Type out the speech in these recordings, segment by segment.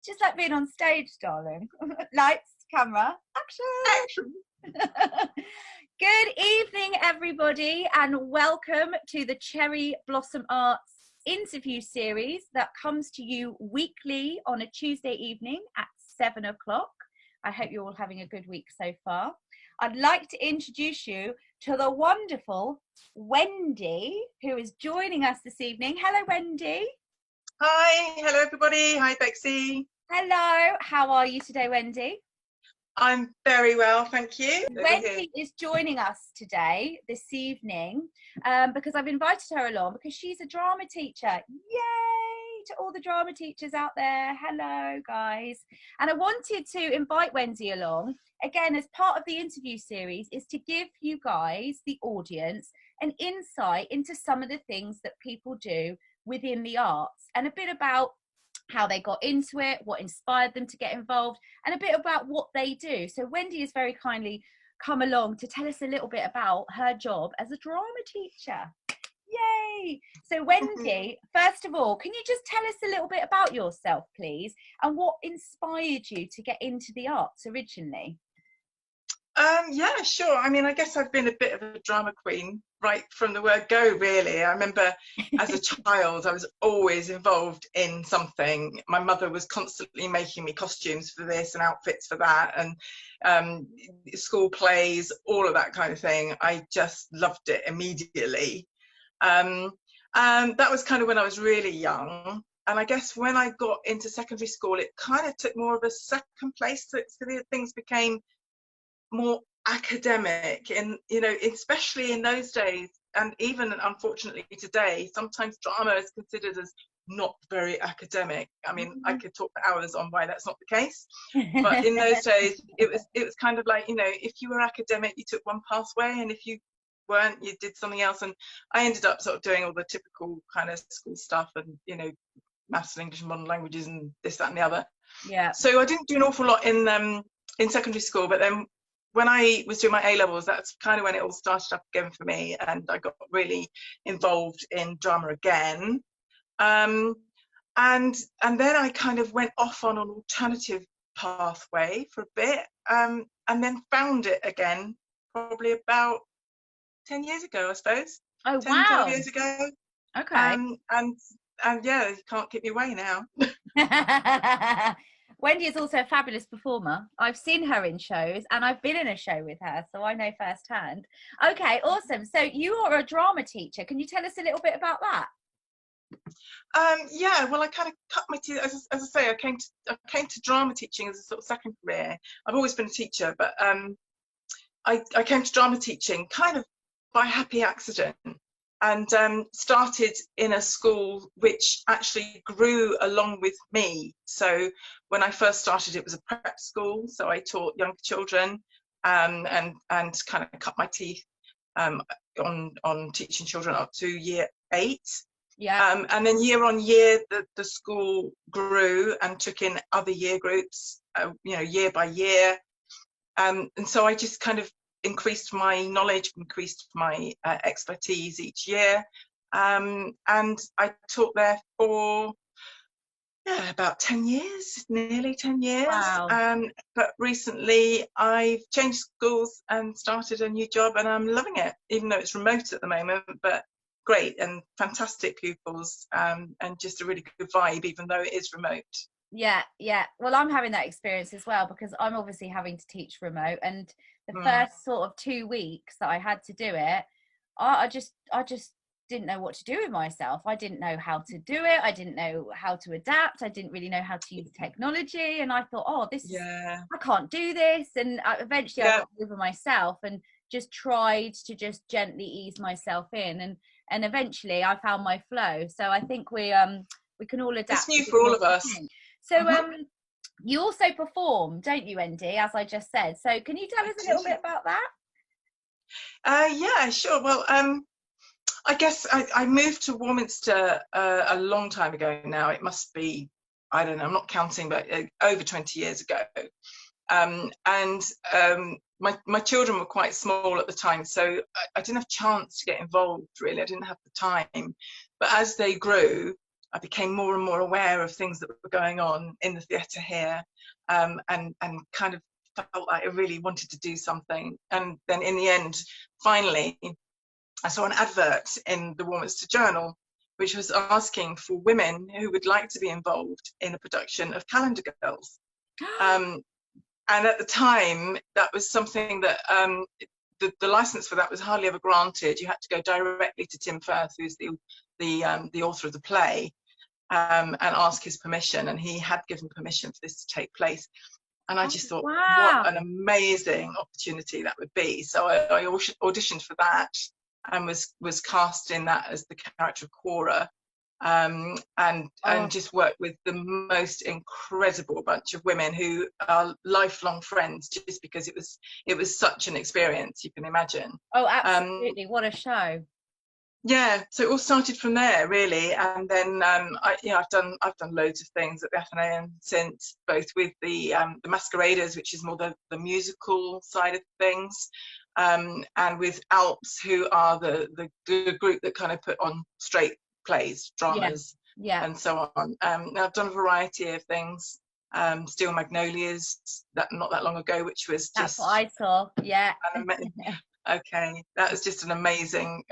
Just like being on stage, darling. Lights, camera, action. Good evening, everybody, and welcome to the Cherry Blossom Arts interview series that comes to you weekly on a Tuesday evening at 7 o'clock. I hope you're all having a good week so far. I'd like to introduce you to the wonderful Wendy, who is joining us this evening. Hello, Wendy. Hi, hello everybody. Hi, Bexy. Hello, how are you today, Wendy? I'm very well, thank you. Wendy is joining us today, this evening, because I've invited her along because she's a drama teacher. Yay to all the drama teachers out there. Hello, guys. And I wanted to invite Wendy along, again, as part of the interview series, is to give you guys, the audience, an insight into some of the things that people do within the arts and a bit about how they got into it, what inspired them to get involved, and a bit about what they do. So Wendy has very kindly come along to tell us a little bit about her job as a drama teacher. Yay! So Wendy, first of all, can you just tell us a little bit about yourself, please, and what inspired you to get into the arts originally? Yeah, sure. I mean, I guess I've been a bit of a drama queen right from the word go, really. I remember as a child, I was always involved in something. My mother was constantly making me costumes for this and outfits for that, and school plays, all of that kind of thing. I just loved it immediately. And that was kind of when I was really young. And I guess when I got into secondary school, it kind of took more of a second place. So the things became more academic, and especially in those days, and even unfortunately today, sometimes drama is considered as not very academic. I mean, I could talk for hours on why that's not the case, but in those days it was kind of like, if you were academic, you took one pathway, and if you weren't, you did something else. And I ended up sort of doing all the typical kind of school stuff, and maths and English and modern languages and this, that and the other. Yeah. So I didn't do an awful lot in secondary school, but then when I was doing my A-levels, that's kind of when it all started up again for me, and I got really involved in drama again. And then I kind of went off on an alternative pathway for a bit, and then found it again probably about 10 years ago, I suppose. Oh, 10, wow. 12 years ago. Okay. And yeah, you can't keep me away now. Wendy is also a fabulous performer. I've seen her in shows, and I've been in a show with her, so I know firsthand. Okay, awesome. So you are a drama teacher. Can you tell us a little bit about that? Yeah, well, I kind of cut my teeth. As I say, I came to drama teaching as a sort of second career. I've always been a teacher, but I came to drama teaching kind of by happy accident, and started in a school which actually grew along with me. So when I first started, it was a prep school, so I taught young children, and kind of cut my teeth on teaching children up to year 8. Yeah. And then year on year, the school grew and took in other year groups, year by year. And so I just kind of increased my knowledge, increased my expertise each year. And I taught there for about 10 years, nearly 10 years. Wow. But recently I've changed schools and started a new job, and I'm loving it, even though it's remote at the moment, but great and fantastic pupils, and just a really good vibe, even though it is remote. Yeah. Well, I'm having that experience as well, because I'm obviously having to teach remote, and the first sort of 2 weeks that I had to do it, I just didn't know what to do with myself. I didn't know how to do it. I didn't know how to adapt. I didn't really know how to use technology, and I thought, I can't do this. And eventually I got over myself and just tried to just gently ease myself in, and eventually I found my flow. So I think we can all adapt. It's new for all of us. So you also perform, don't you, Wendy, as I just said? So can you tell us a little bit about that? Yeah, sure. Well, I guess I moved to Warminster a long time ago now. It must be, I don't know, I'm not counting, but over 20 years ago. My children were quite small at the time, so I didn't have a chance to get involved, really. I didn't have the time. But as they grew, I became more and more aware of things that were going on in the theatre here, and kind of felt like I really wanted to do something. And then in the end, finally, I saw an advert in the Warminster Journal, which was asking for women who would like to be involved in a production of Calendar Girls. And at the time, that was something that the license for that was hardly ever granted. You had to go directly to Tim Firth, who's the author of the play, and ask his permission. And he had given permission for this to take place. And I just thought, what an amazing opportunity that would be. So I auditioned for that and was cast in that as the character of Cora. And just worked with the most incredible bunch of women who are lifelong friends, just because it was such an experience, you can imagine. Oh, absolutely. What a show. Yeah, so it all started from there, really. And then I've done loads of things at the Athenaeum since, both with the Masqueraders, which is more the musical side of things, and with Alps, who are the group that kind of put on straight plays, dramas, and so on. I've done a variety of things. Steel Magnolias, not that long ago, which was that's just what I saw. Yeah. Okay, that was just an amazing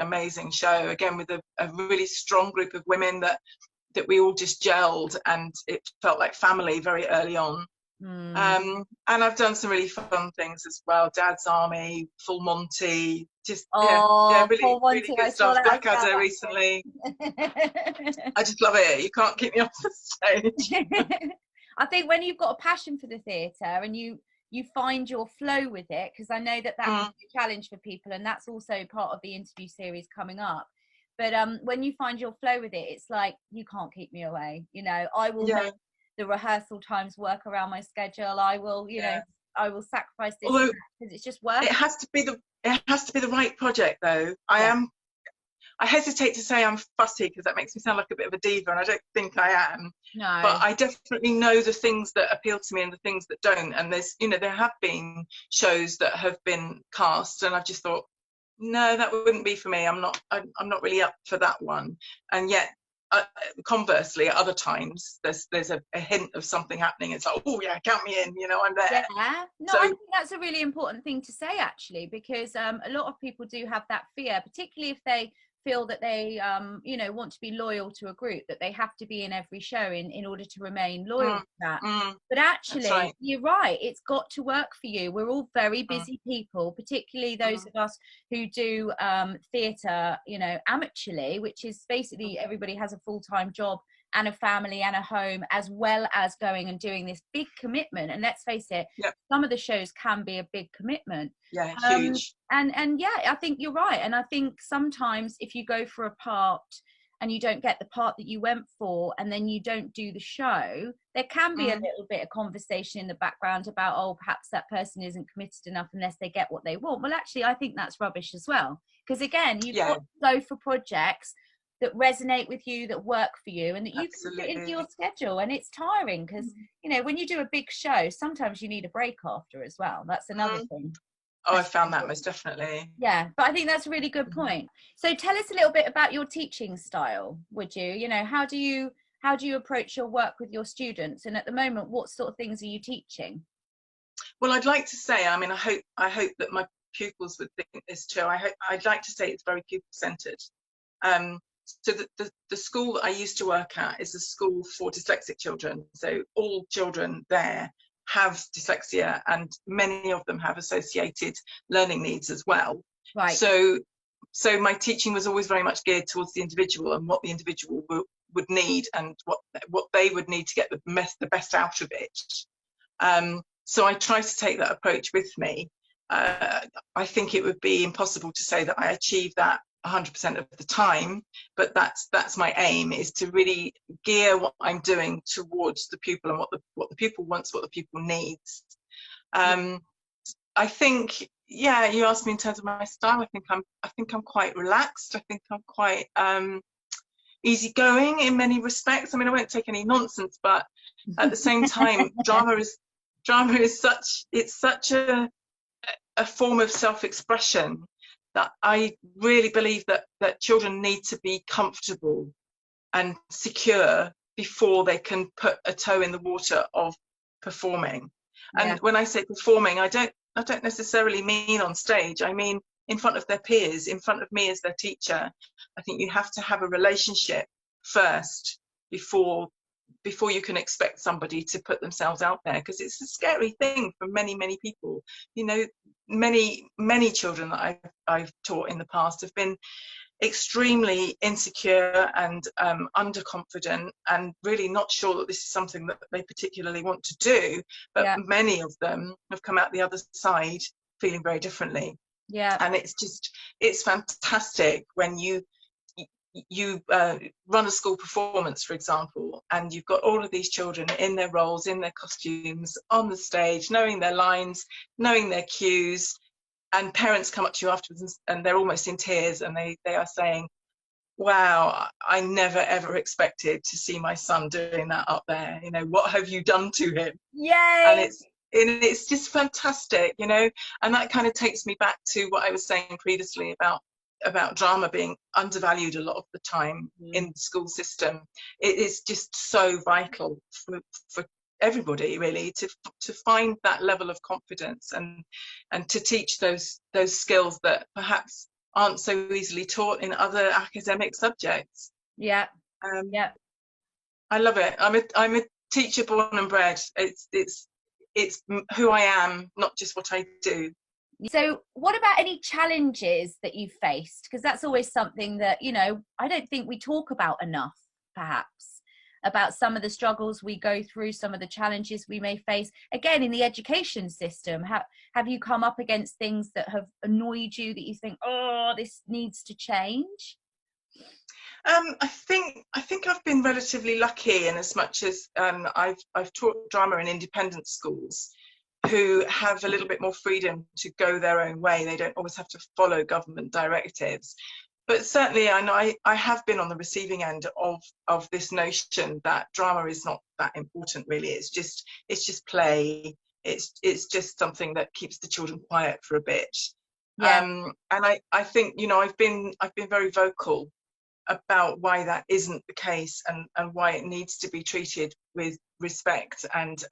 show, again with a really strong group of women that we all just gelled, and it felt like family very early on. And I've done some really fun things as well. Dad's Army, Full Monty, just really good stuff. Blackadder recently. I just love it. You can't keep me off the stage. I think when you've got a passion for the theatre and you find your flow with it, because I know that can be a challenge for people, and that's also part of the interview series coming up. But when you find your flow with it, it's like, you can't keep me away. You know, I will make the rehearsal times work around my schedule. I will, you know, I will sacrifice this because it's just work. It has to be the right project, though. I hesitate to say I'm fussy, because that makes me sound like a bit of a diva, and I don't think I am. No. But I definitely know the things that appeal to me and the things that don't. And there have been shows that have been cast, and I've just thought, no, that wouldn't be for me. I'm not really up for that one. And yet, conversely, at other times, there's a hint of something happening. It's like, oh yeah, count me in. You know, I'm there. Yeah. No, I think that's a really important thing to say, actually, because a lot of people do have that fear, particularly if they feel that they want to be loyal to a group, that they have to be in every show in order to remain loyal to that. But actually, you're right, it's got to work for you. We're all very busy people, particularly those of us who do theatre, amateurly, which is basically everybody has a full-time job and a family and a home, as well as going and doing this big commitment. And let's face it, some of the shows can be a big commitment. Yeah, huge. And yeah, I think you're right. And I think sometimes if you go for a part and you don't get the part that you went for, and then you don't do the show, there can be a little bit of conversation in the background about, oh, perhaps that person isn't committed enough unless they get what they want. Well, actually, I think that's rubbish as well. Because again, you've got to go for projects that resonate with you, that work for you, and that you can fit into your schedule. And it's tiring because, when you do a big show, sometimes you need a break after as well. That's another thing. Oh, I found that most definitely. Yeah, but I think that's a really good point. So tell us a little bit about your teaching style, would you? How do you approach your work with your students? And at the moment, what sort of things are you teaching? Well, I'd like to say, I hope that my pupils would think this too. I'd like to say it's very pupil-centred. So the school that I used to work at is a school for dyslexic children. So all children there have dyslexia, and many of them have associated learning needs as well. Right. So my teaching was always very much geared towards the individual and what the individual would need, and what they would need to get the best out of it. So I try to take that approach with me. I think it would be impossible to say that I achieve that 100% of the time, but that's my aim, is to really gear what I'm doing towards the pupil and what the pupil wants, what the pupil needs. I think, you asked me in terms of my style. I think I'm quite relaxed. I think I'm quite easygoing in many respects. I mean, I won't take any nonsense, but at the same time, drama is such a form of self-expression that I really believe that children need to be comfortable and secure before they can put a toe in the water of performing. Yeah. And when I say performing, I don't necessarily mean on stage. I mean in front of their peers, in front of me as their teacher. I think you have to have a relationship first before you can expect somebody to put themselves out there, because it's a scary thing for many people. You know, many children that I've taught in the past have been extremely insecure and underconfident, and really not sure that this is something that they particularly want to do, but Yeah. many of them have come out the other side feeling very differently. Yeah. And it's fantastic when you run a school performance, for example, and you've got all of these children in their roles, in their costumes, on the stage, knowing their lines, knowing their cues, and parents come up to you afterwards and they're almost in tears, and they are saying, wow, I never ever expected to see my son doing that up there. You know, what have you done to him? Yay! And it's just fantastic, you know. And that kind of takes me back to what I was saying previously about drama being undervalued a lot of the time in the school system. It is just so vital for everybody, really, to find that level of confidence and to teach those skills that perhaps aren't so easily taught in other academic subjects. Yeah. Yeah. I love it. I'm a teacher born and bred. It's who I am, not just what I do. So what about any challenges that you've faced? Because that's always something that, you know, I don't think we talk about enough, perhaps, about some of the struggles we go through, some of the challenges we may face. Again, in the education system, have you come up against things that have annoyed you, that you think, oh, this needs to change? I think I've been relatively lucky in as much as I've taught drama in independent schools who have a little bit more freedom to go their own way. They don't always have to follow government directives. But certainly I know I have been on the receiving end of this notion that drama is not that important, really. It's just play. It's just something that keeps the children quiet for a bit. Yeah. And I think, you know, I've been very vocal about why that isn't the case, and why it needs to be treated with respect, and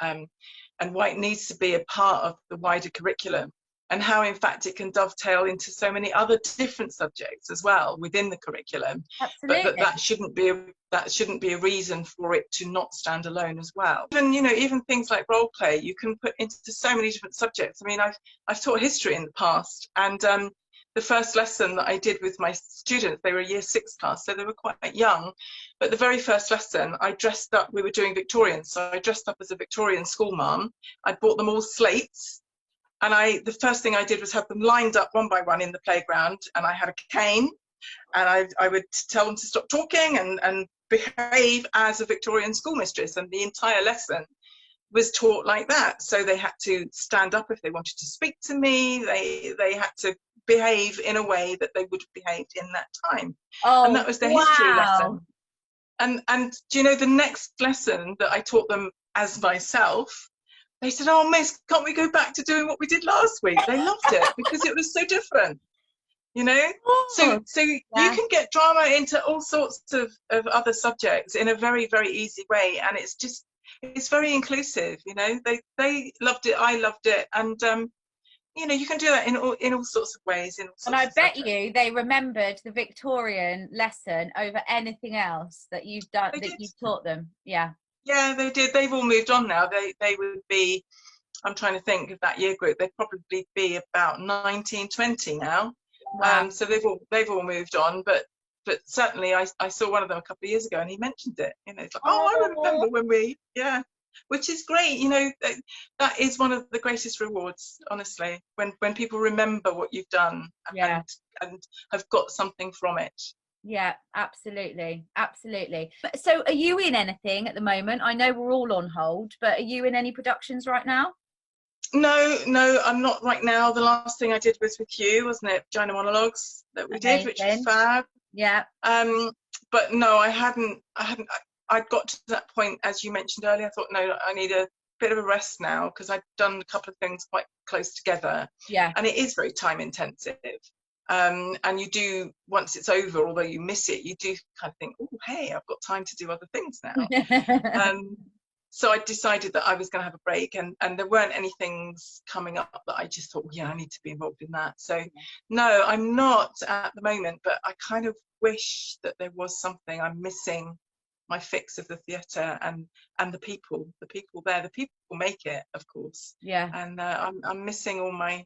why it needs to be a part of the wider curriculum, and how in fact it can dovetail into so many other different subjects as well within the curriculum. Absolutely. But that shouldn't be a reason for it to not stand alone as well. Even, you know, even things like role play you can put into so many different subjects. I mean, I've taught history in the past, and the first lesson that I did with my students, they were a year 6 class, so they were quite young, but the very first lesson I dressed up, we were doing Victorian, so I dressed up as a Victorian school mum. I bought them all slates, and the first thing I did was have them lined up one by one in the playground, and I had a cane, and I would tell them to stop talking and behave as a Victorian schoolmistress, and the entire lesson was taught like that. So they had to stand up if they wanted to speak to me. They had to behave in a way that they would have behaved in that time. Oh, and that was their history lesson. And do you know, the next lesson that I taught them as myself, they said, oh miss, can't we go back to doing what we did last week? They loved it because it was so different, you know. So you can get drama into all sorts of other subjects in a very, very easy way, and it's very inclusive, you know. They loved it, I loved it, and you know, you can do that in all sorts of ways. And I bet you they remembered the Victorian lesson over anything else that you've done, you've taught them. Yeah. Yeah, they did. They've all moved on now. They would be, I'm trying to think of that year group, they'd probably be about 19, 20 now. Wow. So they've all moved on, but certainly I saw one of them a couple of years ago and he mentioned it. You know, it's like, oh, I remember when which is great. You know, that is one of the greatest rewards, honestly, when people remember what you've done and have got something from it. Yeah, absolutely. So are you in anything at the moment? I know we're all on hold, but are you in any productions right now? No, I'm not right now. The last thing I did was with you, wasn't it? Vagina Monologues that we did, which was fab. Yeah. But no, I hadn't. I'd got to that point, as you mentioned earlier. I thought, no, I need a bit of a rest now, because I'd done a couple of things quite close together. Yeah. And it is very time intensive. And you do, once it's over, although you miss it, you do kind of think, oh, hey, I've got time to do other things now. So I decided that I was going to have a break, and there weren't any things coming up that I just thought, yeah, I need to be involved in that. So no, I'm not at the moment, but I kind of wish that there was something. I'm missing my fix of the theatre and the people there. The people make it, of course. Yeah. And I'm missing all my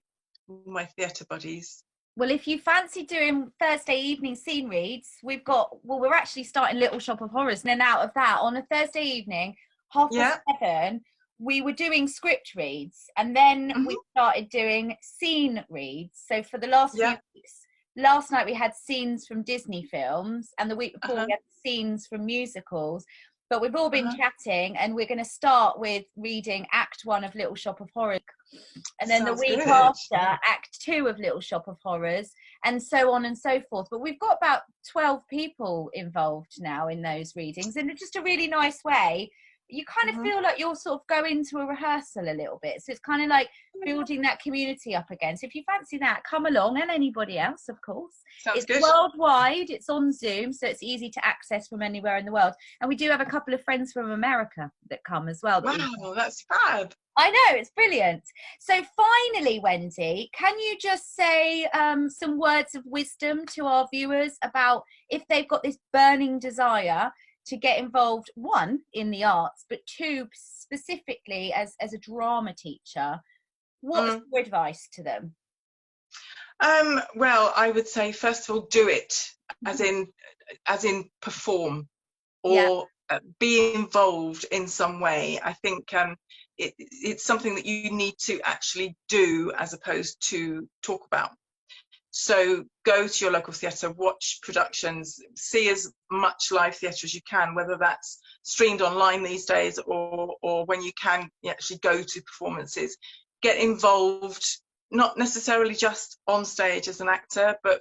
theatre buddies. Well, if you fancy doing Thursday evening scene reads, we're actually starting Little Shop of Horrors. And then out of that, on a Thursday evening, 7:30, we were doing script reads. And then we started doing scene reads. So for the last few weeks, last night we had scenes from Disney films, and the week before we had scenes from musicals. But we've all been chatting, and we're going to start with reading Act 1 of Little Shop of Horrors. And then the week after, Act 2 of Little Shop of Horrors, and so on and so forth. But we've got about 12 people involved now in those readings, and it's just a really nice way. You kind of feel like you're sort of going to a rehearsal a little bit. So it's kind of like building that community up again. So if you fancy that, come along, and anybody else, of course. Sounds good. Worldwide. It's on Zoom, so it's easy to access from anywhere in the world. And we do have a couple of friends from America that come as well. Wow, that's fab. I know, it's brilliant. So finally, Wendy, can you just say some words of wisdom to our viewers about if they've got this burning desire to get involved, one, in the arts, but two, specifically as a drama teacher? What's your advice to them? Well, I would say, first of all, do it, as in perform, or be involved in some way. I think it's something that you need to actually do as opposed to talk about. So go to your local theatre, watch productions, see as much live theatre as you can, whether that's streamed online these days or when you can actually go to performances. Get involved, not necessarily just on stage as an actor, but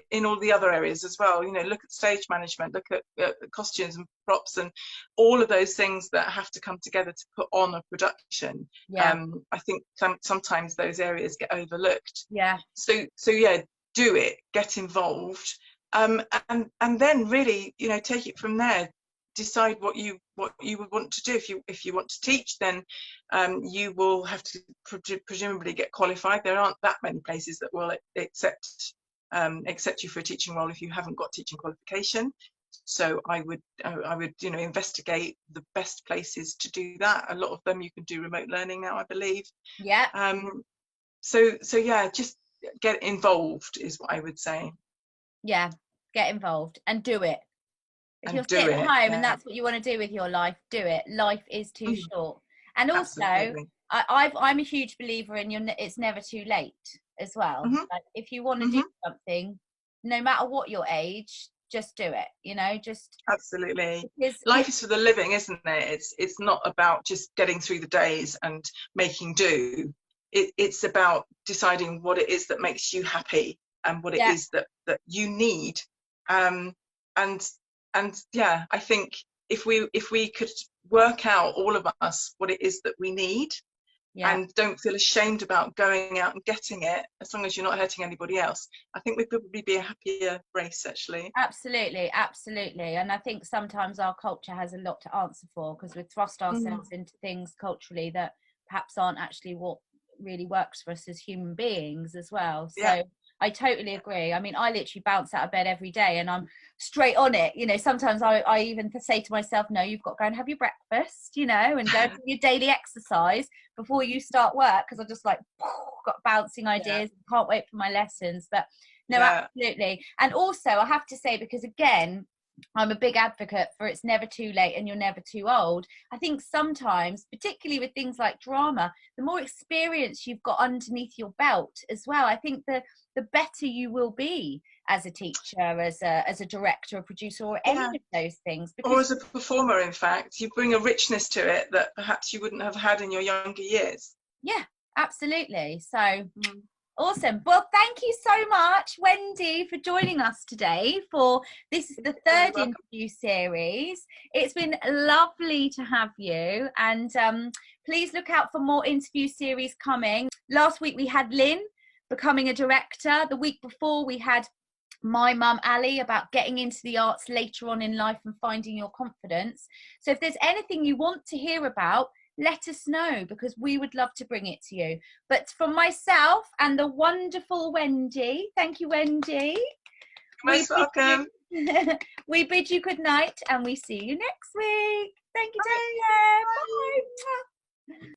in all the other areas as well. You know, look at stage management, look at costumes and props and all of those things that have to come together to put on a production. I think sometimes those areas get overlooked. So yeah, do it, get involved, and then really, you know, take it from there. Decide what you would want to do. If you want to teach, then you will have to presumably get qualified. There aren't that many places that will accept you for a teaching role if you haven't got teaching qualification. So I would you know, investigate the best places to do that. A lot of them you can do remote learning now, I believe. So yeah, just get involved is what I would say. Get involved and do it. If you're sitting at home and that's what you want to do with your life, do it. Life is too short. And also, I'm a huge believer in it's never too late as well. Like, if you want to do something, no matter what your age, just do it. You know, just absolutely. Life is for the living, isn't it? It's not about just getting through the days and making do. It's about deciding what it is that makes you happy and what it is that you need. And yeah, I think if we could work out, all of us, what it is that we need, and don't feel ashamed about going out and getting it, as long as you're not hurting anybody else, I think we'd probably be a happier race, actually. Absolutely. And I think sometimes our culture has a lot to answer for, because we thrust ourselves into things culturally that perhaps aren't actually what really works for us as human beings as well. So I totally agree. I mean, I literally bounce out of bed every day and I'm straight on it. You know, sometimes I even say to myself, no, you've got to go and have your breakfast, you know, and go for your daily exercise before you start work, because I'm just like, got bouncing ideas, can't wait for my lessons. But no, absolutely. And also I have to say, because again, I'm a big advocate for it's never too late and you're never too old. I think sometimes, particularly with things like drama, the more experience you've got underneath your belt as well, I think the better you will be as a teacher, as a director, a producer, or any of those things. Or as a performer, in fact, you bring a richness to it that perhaps you wouldn't have had in your younger years. Yeah, absolutely. So awesome. Well, thank you so much, Wendy, for joining us today for this is the third interview series. It's been lovely to have you, and please look out for more interview series coming. Last week we had Lynn, becoming a director. The week before we had my mum Ali about getting into the arts later on in life and finding your confidence. So if there's anything you want to hear about, let us know, because we would love to bring it to you. But from myself and the wonderful Wendy, thank you, Wendy. Most welcome. We bid you good night, and we see you next week. Thank you. Take Bye. care. Bye. Bye.